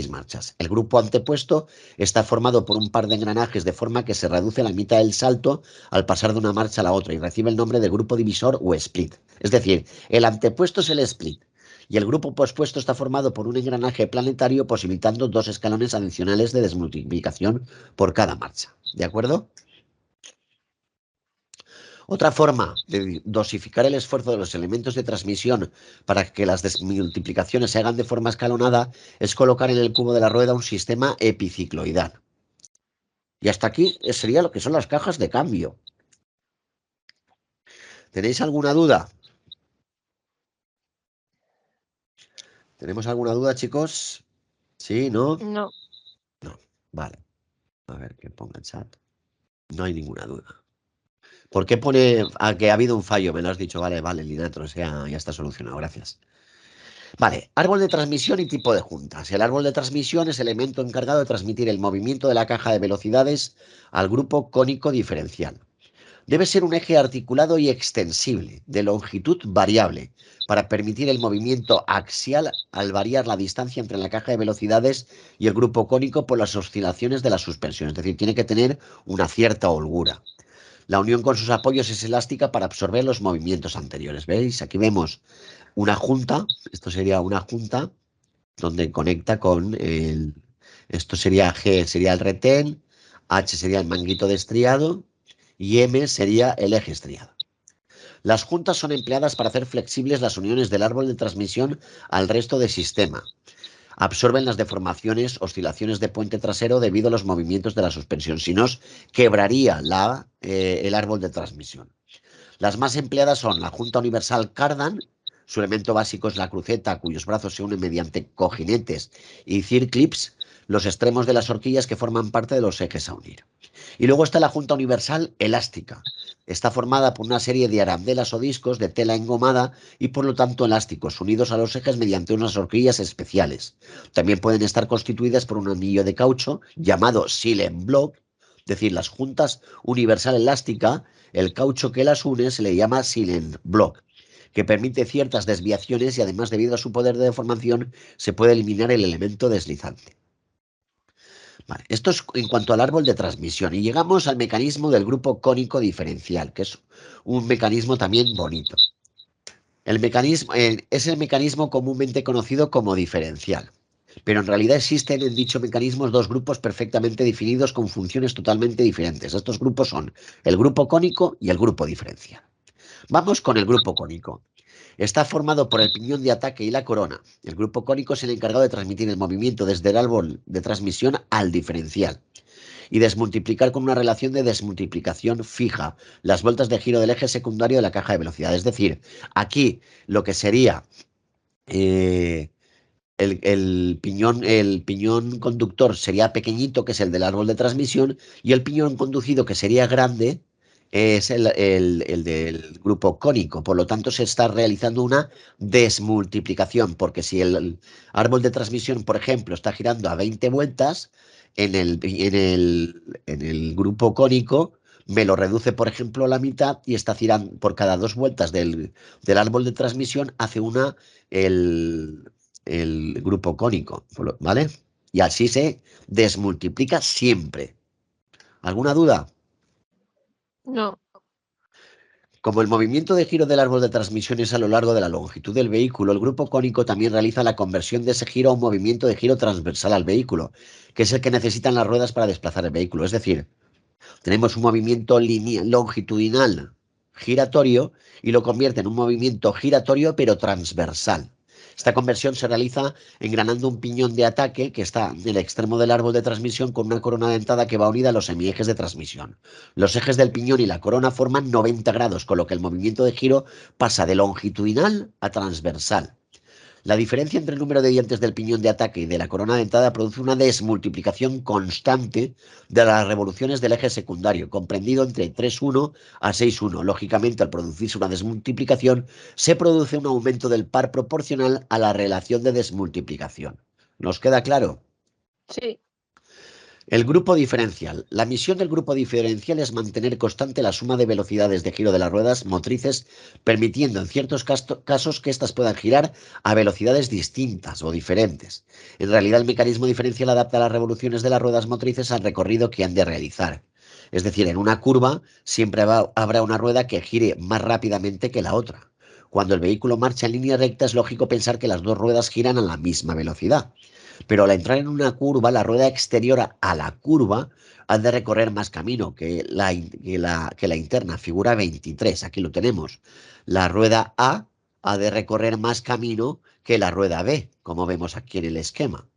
marchas. El grupo antepuesto está formado por un par de engranajes de forma que se reduce a la mitad del salto al pasar de una marcha a la otra y recibe el nombre de grupo divisor o split. Es decir, el antepuesto es el split y el grupo pospuesto está formado por un engranaje planetario posibilitando 2 escalones adicionales de desmultiplicación por cada marcha. ¿De acuerdo? Otra forma de dosificar el esfuerzo de los elementos de transmisión para que las desmultiplicaciones se hagan de forma escalonada es colocar en el cubo de la rueda un sistema epicicloidal. Y hasta aquí sería lo que son las cajas de cambio. ¿Tenéis alguna duda? ¿Tenemos alguna duda, chicos? ¿Sí? ¿No? No. No. Vale. A ver, que ponga el chat. No hay ninguna duda. ¿Por qué pone a que ha habido un fallo? Me lo has dicho. Vale, vale, Linatro. O sea, ya está solucionado. Gracias. Vale, árbol de transmisión y tipo de juntas. El árbol de transmisión es el elemento encargado de transmitir el movimiento de la caja de velocidades al grupo cónico diferencial. Debe ser un eje articulado y extensible, de longitud variable, para permitir el movimiento axial al variar la distancia entre la caja de velocidades y el grupo cónico por las oscilaciones de la suspensión. Es decir, tiene que tener una cierta holgura. La unión con sus apoyos es elástica para absorber los movimientos anteriores. ¿Veis? Aquí vemos una junta. Esto sería una junta donde conecta con el... Esto sería G, sería el retén, H sería el manguito de estriado y M sería el eje estriado. Las juntas son empleadas para hacer flexibles las uniones del árbol de transmisión al resto del sistema. Absorben las deformaciones, oscilaciones de puente trasero debido a los movimientos de la suspensión. Si no, quebraría el árbol de transmisión. Las más empleadas son la junta universal Cardan. Su elemento básico es la cruceta, cuyos brazos se unen mediante cojinetes y circlips, los extremos de las horquillas que forman parte de los ejes a unir. Y luego está la junta universal elástica. Está formada por una serie de arandelas o discos de tela engomada y por lo tanto elásticos, unidos a los ejes mediante unas horquillas especiales. También pueden estar constituidas por un anillo de caucho llamado silent block, es decir, las juntas universal elástica, el caucho que las une se le llama silent block, que permite ciertas desviaciones y además debido a su poder de deformación se puede eliminar el elemento deslizante. Vale, esto es en cuanto al árbol de transmisión y llegamos al mecanismo del grupo cónico diferencial, que es un mecanismo también bonito. El mecanismo es el mecanismo comúnmente conocido como diferencial, pero en realidad existen en dicho mecanismo dos grupos perfectamente definidos con funciones totalmente diferentes. Estos grupos son el grupo cónico y el grupo diferencial. Vamos con el grupo cónico. Está formado por el piñón de ataque y la corona. El grupo cónico es el encargado de transmitir el movimiento desde el árbol de transmisión al diferencial y desmultiplicar con una relación de desmultiplicación fija las vueltas de giro del eje secundario de la caja de velocidad. Es decir, aquí lo que sería el piñón conductor sería pequeñito, que es el del árbol de transmisión, y el piñón conducido, que sería grande, es el del grupo cónico. Por lo tanto, se está realizando una desmultiplicación, porque si el árbol de transmisión, por ejemplo, está girando a 20 vueltas, en el grupo cónico me lo reduce, por ejemplo, a la mitad y está girando por cada 2 vueltas del árbol de transmisión, hace una el grupo cónico, ¿vale? Y así se desmultiplica siempre. ¿Alguna duda? No. Como el movimiento de giro del árbol de transmisión es a lo largo de la longitud del vehículo, el grupo cónico también realiza la conversión de ese giro a un movimiento de giro transversal al vehículo, que es el que necesitan las ruedas para desplazar el vehículo. Es decir, tenemos un movimiento longitudinal giratorio y lo convierte en un movimiento giratorio pero transversal. Esta conversión se realiza engranando un piñón de ataque que está en el extremo del árbol de transmisión con una corona dentada que va unida a los semiejes de transmisión. Los ejes del piñón y la corona forman 90 grados, con lo que el movimiento de giro pasa de longitudinal a transversal. La diferencia entre el número de dientes del piñón de ataque y de la corona dentada produce una desmultiplicación constante de las revoluciones del eje secundario, comprendido entre 3,1 a 6,1. Lógicamente, al producirse una desmultiplicación, se produce un aumento del par proporcional a la relación de desmultiplicación. ¿Nos queda claro? Sí. El grupo diferencial. La misión del grupo diferencial es mantener constante la suma de velocidades de giro de las ruedas motrices, permitiendo en ciertos casos que éstas puedan girar a velocidades distintas o diferentes. En realidad, el mecanismo diferencial adapta las revoluciones de las ruedas motrices al recorrido que han de realizar. Es decir, en una curva siempre habrá una rueda que gire más rápidamente que la otra. Cuando el vehículo marcha en línea recta, es lógico pensar que las dos ruedas giran a la misma velocidad. Pero al entrar en una curva, la rueda exterior a la curva ha de recorrer más camino que la interna, figura 23, aquí lo tenemos. La rueda A ha de recorrer más camino que la rueda B, como vemos aquí en el esquema.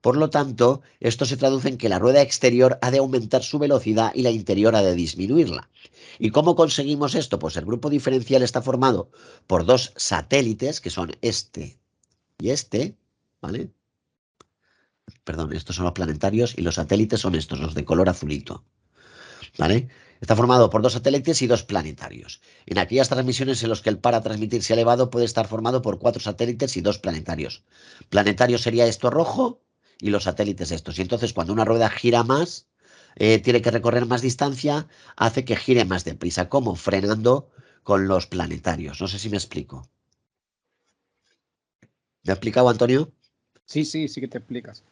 Por lo tanto, esto se traduce en que la rueda exterior ha de aumentar su velocidad y la interior ha de disminuirla. ¿Y cómo conseguimos esto? Pues el grupo diferencial está formado por dos satélites, que son este y este, ¿vale? Perdón, estos son los planetarios y los satélites son estos, los de color azulito, ¿vale? Está formado por dos satélites y dos planetarios. En aquellas transmisiones en las que el par a transmitir sea elevado, puede estar formado por 4 satélites y 2 planetarios. Planetario sería esto rojo y los satélites estos. Y entonces, cuando una rueda gira más, tiene que recorrer más distancia, hace que gire más deprisa, como frenando con los planetarios. No sé si me explico. ¿Me ha explicado, Antonio? Sí, sí que te explicas.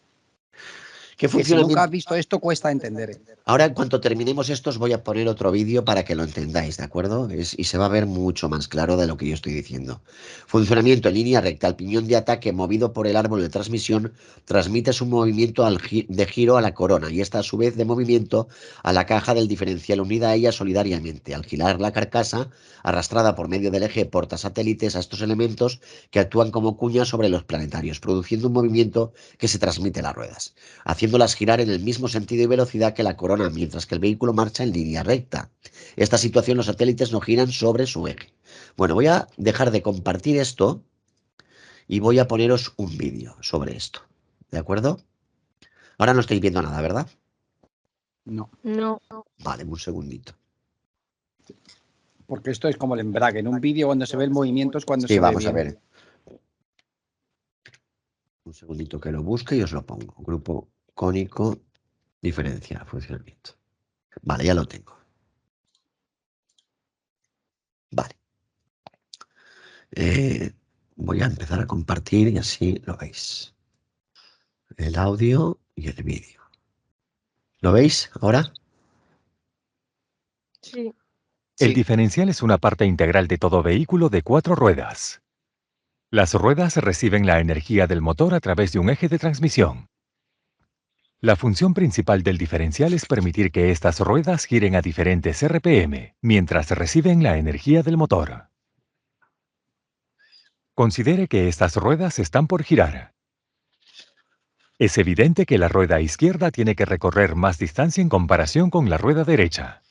¿Qué Que si funcionamiento? nunca has visto esto, cuesta entender. Ahora, en cuanto terminemos esto, os voy a poner otro vídeo para que lo entendáis, ¿de acuerdo? Y se va a ver mucho más claro de lo que yo estoy diciendo. Funcionamiento en línea recta. El piñón de ataque movido por el árbol de transmisión transmite su movimiento de giro a la corona y esta a su vez de movimiento a la caja del diferencial unida a ella solidariamente. Al girar la carcasa, arrastrada por medio del eje portasatélites a estos elementos que actúan como cuñas sobre los planetarios, produciendo un movimiento que se transmite a las ruedas, haciéndolas girar en el mismo sentido y velocidad que la corona, mientras que el vehículo marcha en línea recta. Esta situación los satélites no giran sobre su eje. Bueno, voy a dejar de compartir esto y voy a poneros un vídeo sobre esto. ¿De acuerdo? Ahora no estáis viendo nada, ¿verdad? No, No. Vale, un segundito. porque esto es como el embrague. En un vídeo cuando se ve el movimiento es cuando Sí, se ve vamos a bien. ver. Un segundito que lo busque y os lo pongo. Grupo cónico, diferencia, funcionamiento. Vale, ya lo tengo. Vale. Voy a empezar a compartir y así lo veis. El audio y el vídeo. ¿Lo veis ahora? Sí. El Sí. diferencial es una parte integral de todo vehículo de 4 ruedas. Las ruedas reciben la energía del motor a través de un eje de transmisión. La función principal del diferencial es permitir que estas ruedas giren a diferentes RPM mientras reciben la energía del motor. Considere que estas ruedas están por girar. Es evidente que la rueda izquierda tiene que recorrer más distancia en comparación con la rueda derecha.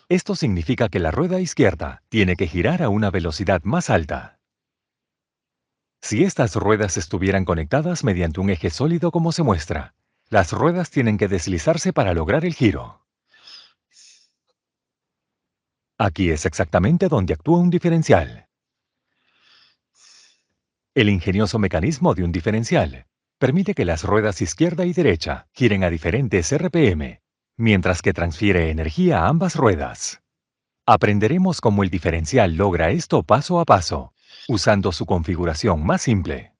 Esto significa que la rueda izquierda tiene que girar a una velocidad más alta. Si estas ruedas estuvieran conectadas mediante un eje sólido como se muestra, las ruedas tienen que deslizarse para lograr el giro. Aquí es exactamente donde actúa un diferencial. El ingenioso mecanismo de un diferencial permite que las ruedas izquierda y derecha giren a diferentes RPM, mientras que transfiere energía a ambas ruedas. Aprenderemos cómo el diferencial logra esto paso a paso, usando su configuración más simple.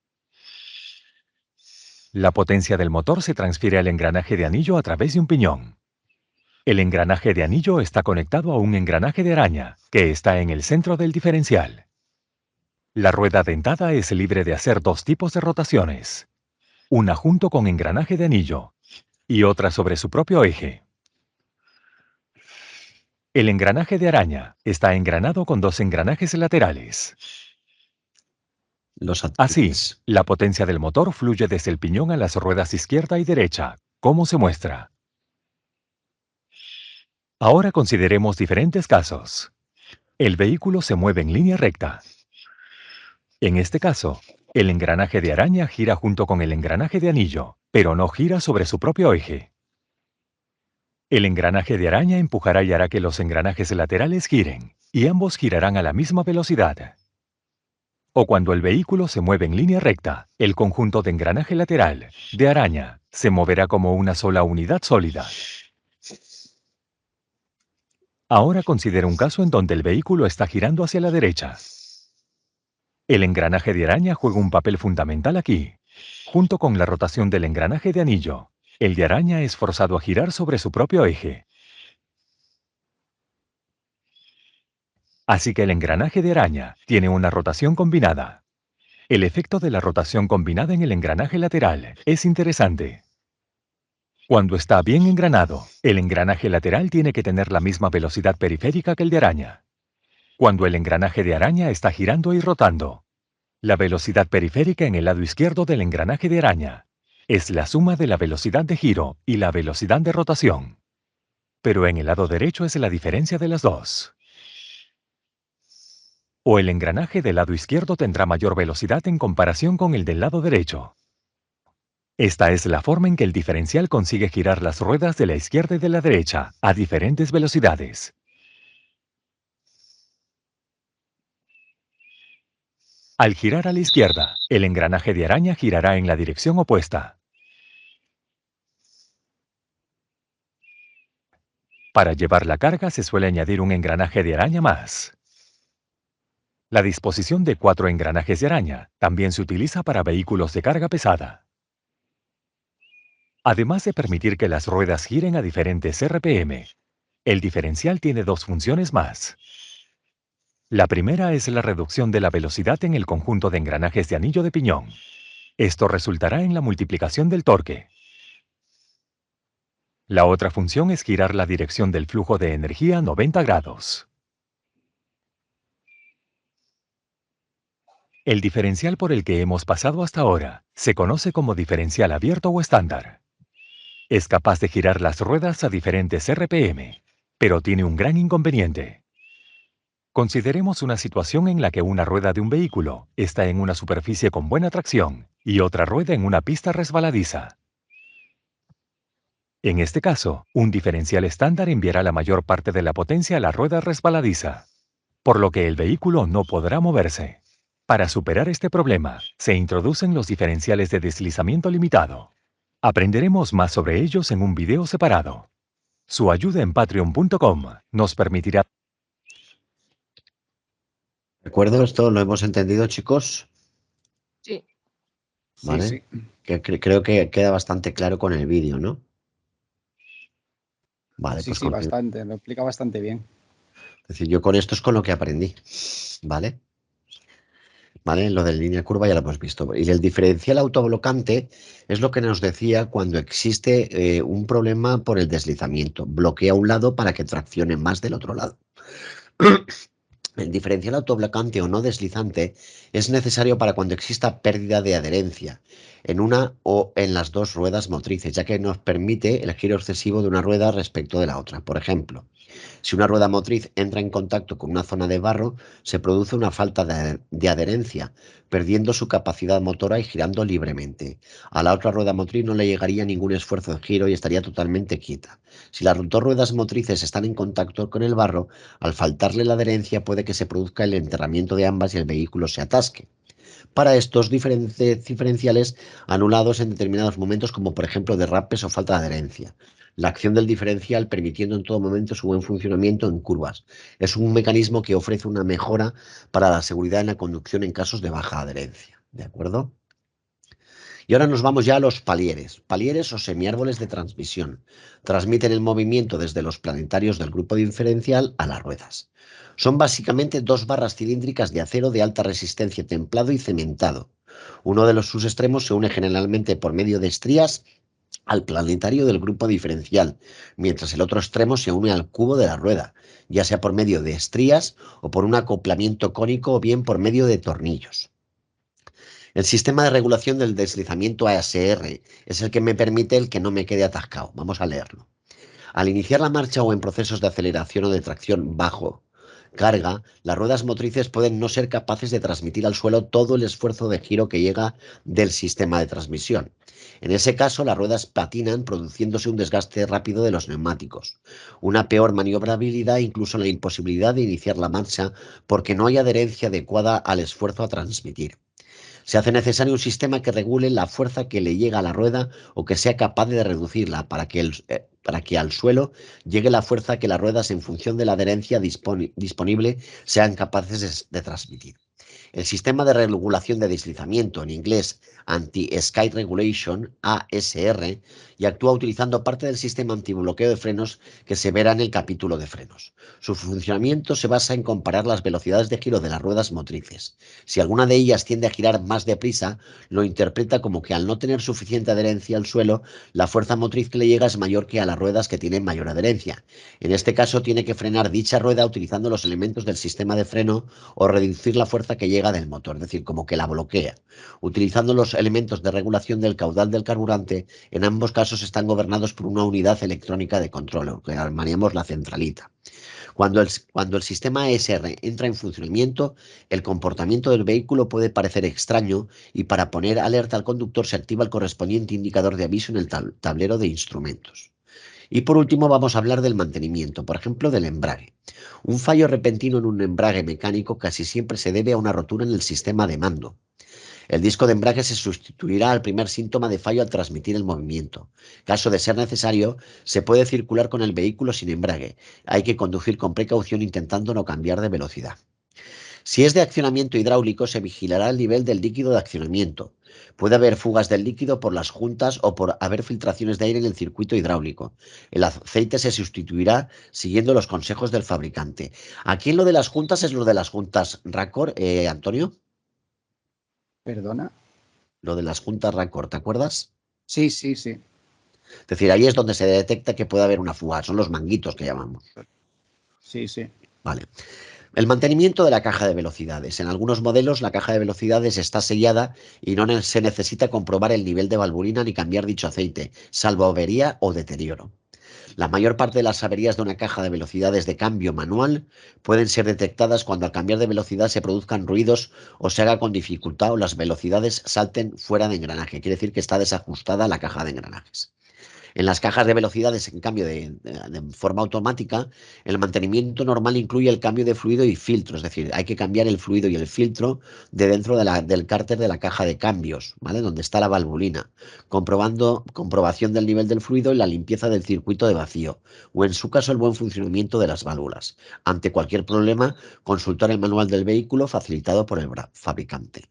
La potencia del motor se transfiere al engranaje de anillo a través de un piñón. El engranaje de anillo está conectado a un engranaje de araña, que está en el centro del diferencial. La rueda dentada es libre de hacer dos tipos de rotaciones, una junto con engranaje de anillo y otra sobre su propio eje. El engranaje de araña está engranado con dos engranajes laterales. Los Así, satélites. la potencia del motor fluye desde el piñón a las ruedas izquierda y derecha, como se muestra. Ahora consideremos diferentes casos. El vehículo se mueve en línea recta. En este caso, el engranaje de araña gira junto con el engranaje de anillo, pero no gira sobre su propio eje. El engranaje de araña empujará y hará que los engranajes laterales giren, y ambos girarán a la misma velocidad. O cuando el vehículo se mueve en línea recta, el conjunto de engranaje lateral, de araña, se moverá como una sola unidad sólida. Ahora considera un caso en donde el vehículo está girando hacia la derecha. El engranaje de araña juega un papel fundamental aquí. Junto con la rotación del engranaje de anillo, el de araña es forzado a girar sobre su propio eje. Así que el engranaje de araña tiene una rotación combinada. El efecto de la rotación combinada en el engranaje lateral es interesante. Cuando está bien engranado, el engranaje lateral tiene que tener la misma velocidad periférica que el de araña. Cuando el engranaje de araña está girando y rotando, la velocidad periférica en el lado izquierdo del engranaje de araña es la suma de la velocidad de giro y la velocidad de rotación. Pero en el lado derecho es la diferencia de las dos. O el engranaje del lado izquierdo tendrá mayor velocidad en comparación con el del lado derecho. Esta es la forma en que el diferencial consigue girar las ruedas de la izquierda y de la derecha a diferentes velocidades. Al girar a la izquierda, el engranaje de araña girará en la dirección opuesta. Para llevar la carga se suele añadir un engranaje de araña más. La disposición de 4 engranajes de araña también se utiliza para vehículos de carga pesada. Además de permitir que las ruedas giren a diferentes RPM, el diferencial tiene 2 funciones más. La primera es la reducción de la velocidad en el conjunto de engranajes de anillo de piñón. Esto resultará en la multiplicación del torque. La otra función es girar la dirección del flujo de energía 90 grados. El diferencial por el que hemos pasado hasta ahora se conoce como diferencial abierto o estándar. Es capaz de girar las ruedas a diferentes RPM, pero tiene un gran inconveniente. Consideremos una situación en la que una rueda de un vehículo está en una superficie con buena tracción y otra rueda en una pista resbaladiza. En este caso, un diferencial estándar enviará la mayor parte de la potencia a la rueda resbaladiza, por lo que el vehículo no podrá moverse. Para superar este problema, se introducen los diferenciales de deslizamiento limitado. Aprenderemos más sobre ellos en un video separado. Su ayuda en patreon.com nos permitirá... ¿De acuerdo? ¿Esto lo hemos entendido, chicos? Sí. ¿Vale? Sí, sí. Creo que queda bastante claro con el vídeo, ¿no? Vale, Sí, pues sí, bastante. Lo explica bastante bien. es decir, yo con esto es con lo que aprendí, ¿vale? ¿Vale? Lo de línea curva ya lo hemos visto. Y el diferencial autoblocante es lo que nos decía cuando existe un problema por el deslizamiento. Bloquea un lado para que traccione más del otro lado. El diferencial autoblocante o no deslizante es necesario para cuando exista pérdida de adherencia en una o en las dos ruedas motrices, ya que nos permite el giro excesivo de una rueda respecto de la otra. Por ejemplo, si una rueda motriz entra en contacto con una zona de barro, se produce una falta de adherencia, perdiendo su capacidad motora y girando libremente. A la otra rueda motriz no le llegaría ningún esfuerzo de giro y estaría totalmente quieta. Si las dos ruedas motrices están en contacto con el barro, al faltarle la adherencia puede que se produzca el enterramiento de ambas y el vehículo se atasque. Para estos diferenciales anulados en determinados momentos, como por ejemplo derrapes o falta de adherencia. La acción del diferencial permitiendo en todo momento su buen funcionamiento en curvas. Es un mecanismo que ofrece una mejora para la seguridad en la conducción en casos de baja adherencia. ¿De acuerdo? Y ahora nos vamos ya a los palieres. Palieres o semiárboles de transmisión. Transmiten el movimiento desde los planetarios del grupo diferencial a las ruedas. Son básicamente dos barras cilíndricas de acero de alta resistencia templado y cementado. Uno de sus extremos se une generalmente por medio de estrías al planetario del grupo diferencial, mientras el otro extremo se une al cubo de la rueda, ya sea por medio de estrías o por un acoplamiento cónico o bien por medio de tornillos. El sistema de regulación del deslizamiento ASR es el que me permite el que no me quede atascado. Vamos a leerlo. Al iniciar la marcha o en procesos de aceleración o de tracción bajo carga, las ruedas motrices pueden no ser capaces de transmitir al suelo todo el esfuerzo de giro que llega del sistema de transmisión. En ese caso, las ruedas patinan, produciéndose un desgaste rápido de los neumáticos, una peor maniobrabilidad e incluso la imposibilidad de iniciar la marcha porque no hay adherencia adecuada al esfuerzo a transmitir. Se hace necesario un sistema que regule la fuerza que le llega a la rueda o que sea capaz de reducirla para que al suelo llegue la fuerza que las ruedas en función de la adherencia disponible sean capaces de transmitir. El sistema de regulación de deslizamiento, en inglés Anti-Skid Regulation, ASR, y actúa utilizando parte del sistema antibloqueo de frenos que se verá en el capítulo de frenos. Su funcionamiento se basa en comparar las velocidades de giro de las ruedas motrices. Si alguna de ellas tiende a girar más deprisa, lo interpreta como que al no tener suficiente adherencia al suelo, la fuerza motriz que le llega es mayor que a las ruedas que tienen mayor adherencia. En este caso, tiene que frenar dicha rueda utilizando los elementos del sistema de freno o reducir la fuerza que llega del motor, es decir, como que la bloquea. Utilizando los elementos de regulación del caudal del carburante, en ambos casos están gobernados por una unidad electrónica de control, lo que llamaríamos la centralita. Cuando el sistema ASR entra en funcionamiento, el comportamiento del vehículo puede parecer extraño y para poner alerta al conductor se activa el correspondiente indicador de aviso en el tablero de instrumentos. Y por último vamos a hablar del mantenimiento, por ejemplo del embrague. Un fallo repentino en un embrague mecánico casi siempre se debe a una rotura en el sistema de mando. El disco de embrague se sustituirá al primer síntoma de fallo al transmitir el movimiento. Caso de ser necesario, se puede circular con el vehículo sin embrague. Hay que conducir con precaución intentando no cambiar de velocidad. Si es de accionamiento hidráulico, se vigilará el nivel del líquido de accionamiento. Puede haber fugas del líquido por las juntas o por haber filtraciones de aire en el circuito hidráulico. El aceite se sustituirá siguiendo los consejos del fabricante. Aquí en lo de las juntas es lo de las juntas Racor, Antonio. ¿Perdona? Lo de las juntas Racor, ¿te acuerdas? Sí, sí, sí. Es decir, ahí es donde se detecta que puede haber una fuga. Son los manguitos que llamamos. Sí, sí. Vale. El mantenimiento de la caja de velocidades. En algunos modelos la caja de velocidades está sellada y no se necesita comprobar el nivel de valvulina ni cambiar dicho aceite, salvo avería o deterioro. La mayor parte de las averías de una caja de velocidades de cambio manual pueden ser detectadas cuando al cambiar de velocidad se produzcan ruidos o se haga con dificultad o las velocidades salten fuera de engranaje. Quiere decir que está desajustada la caja de engranajes. En las cajas de velocidades, en cambio, de forma automática, el mantenimiento normal incluye el cambio de fluido y filtro, es decir, hay que cambiar el fluido y el filtro de dentro del cárter de la caja de cambios, ¿vale? Donde está la valvulina, comprobación del nivel del fluido y la limpieza del circuito de vacío, o en su caso el buen funcionamiento de las válvulas. Ante cualquier problema, consultar el manual del vehículo facilitado por el fabricante.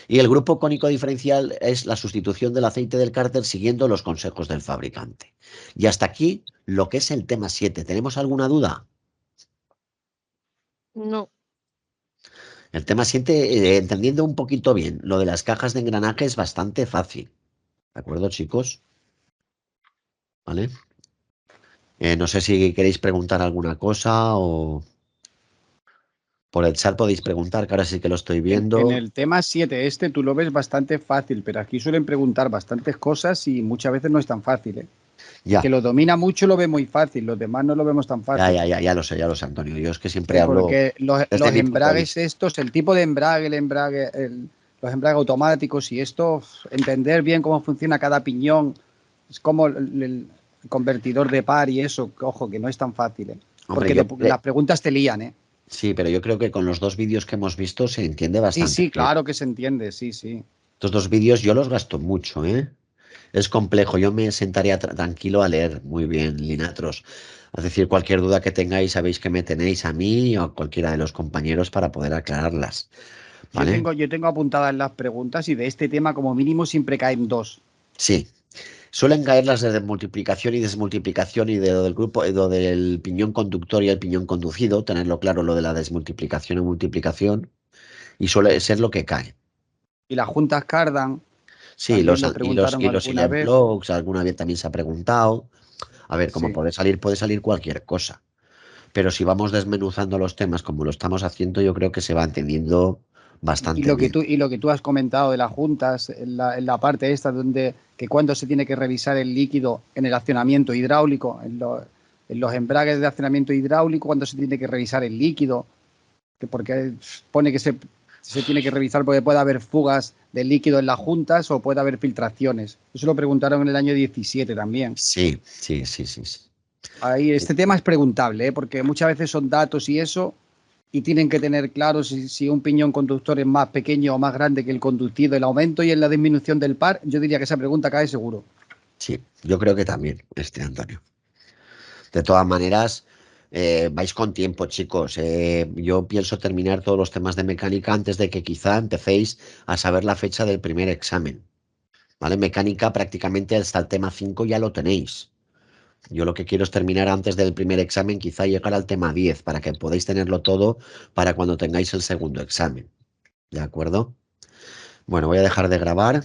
Y el grupo cónico diferencial es la sustitución del aceite del cárter siguiendo los consejos del fabricante. Y hasta aquí lo que es el tema 7. ¿Tenemos alguna duda? No. El tema 7, entendiendo un poquito bien, lo de las cajas de engranaje es bastante fácil. ¿De acuerdo, chicos? ¿Vale? No sé si queréis preguntar alguna cosa o por el chat podéis preguntar, que ahora sí que lo estoy viendo. En el tema 7 tú lo ves bastante fácil, pero aquí suelen preguntar bastantes cosas y muchas veces no es tan fácil, ¿eh? Ya. El que lo domina mucho lo ve muy fácil, los demás no lo vemos tan fácil. Ya lo sé, Antonio. Yo es que siempre hablo Porque los desde mi punto de embragues vista. estos, el tipo de embrague, los embragues automáticos y esto, entender bien cómo funciona cada piñón, es como el convertidor de par y eso, que, ojo, que no es tan fácil, ¿eh? Hombre, Porque las preguntas te lían, ¿eh? Sí, pero yo creo que con los dos vídeos que hemos visto se entiende Sí, bastante sí, bien. claro que se entiende, sí, sí. Estos dos vídeos yo los gasto mucho, ¿eh? Es complejo, yo me sentaría tranquilo a leer muy bien, Linatros. Es decir, cualquier duda que tengáis, sabéis que me tenéis a mí o a cualquiera de los compañeros para poder aclararlas. ¿Vale? Yo tengo apuntadas las preguntas y de este tema como mínimo siempre caen dos. Sí. Suelen caer las de multiplicación y desmultiplicación y de lo del grupo, lo del piñón conductor y el piñón conducido, tenerlo claro lo de la desmultiplicación y multiplicación, y suele ser lo que cae. Y las juntas cardan, Sí, también los lo preguntaron los alguna vez. blocks, alguna vez también se ha preguntado. A ver, como Sí. puede salir cualquier cosa. Pero si vamos desmenuzando los temas como lo estamos haciendo, yo creo que se va entendiendo bastante bien. Y lo que tú has comentado de las juntas, en la parte esta donde que cuando se tiene que revisar el líquido en el accionamiento hidráulico, en los embragues de accionamiento hidráulico, cuando se tiene que revisar el líquido, que porque pone que se tiene que revisar porque puede haber fugas de líquido en las juntas o puede haber filtraciones. Eso lo preguntaron en el año 17 también. Sí. Ahí, este tema es preguntable, ¿eh? Porque muchas veces son datos y eso, y tienen que tener claro si un piñón conductor es más pequeño o más grande que el conductido, el aumento y en la disminución del par. Yo diría que esa pregunta cae seguro. Sí, yo creo que también, Antonio. De todas maneras, vais con tiempo, chicos. Yo pienso terminar todos los temas de mecánica antes de que quizá empecéis a saber la fecha del primer examen. ¿Vale? Mecánica prácticamente hasta el tema 5 ya lo tenéis. Yo lo que quiero es terminar antes del primer examen, quizá llegar al tema 10, para que podáis tenerlo todo para cuando tengáis el segundo examen. ¿De acuerdo? Bueno, voy a dejar de grabar.